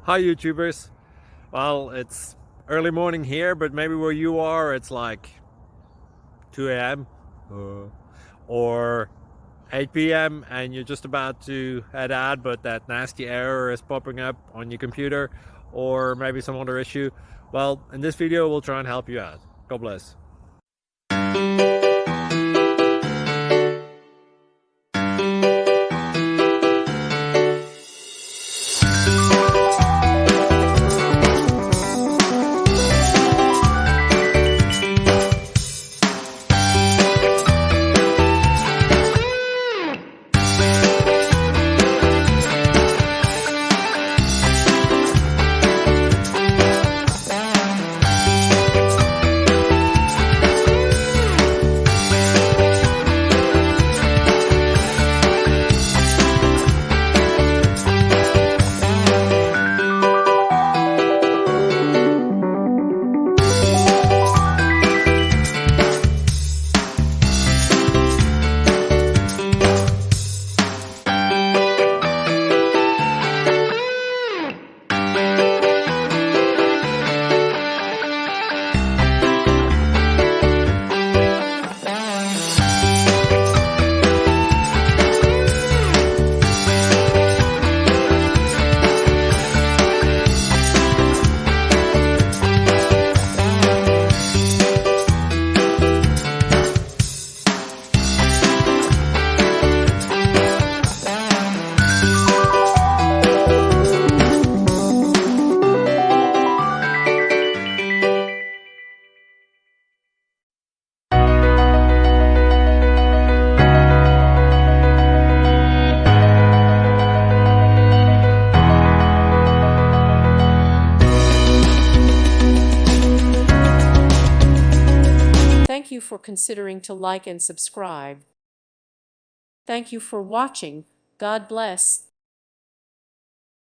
Hi YouTubers. Well, it's early morning here, but maybe where you are it's like 2 a.m. or 8 p.m. and you're just about to head out, but that nasty error is popping up on your computer, or maybe some other issue. Well, in this video we'll try and help you out. God bless. Thank you for considering to like and subscribe. Thank you for watching. God bless.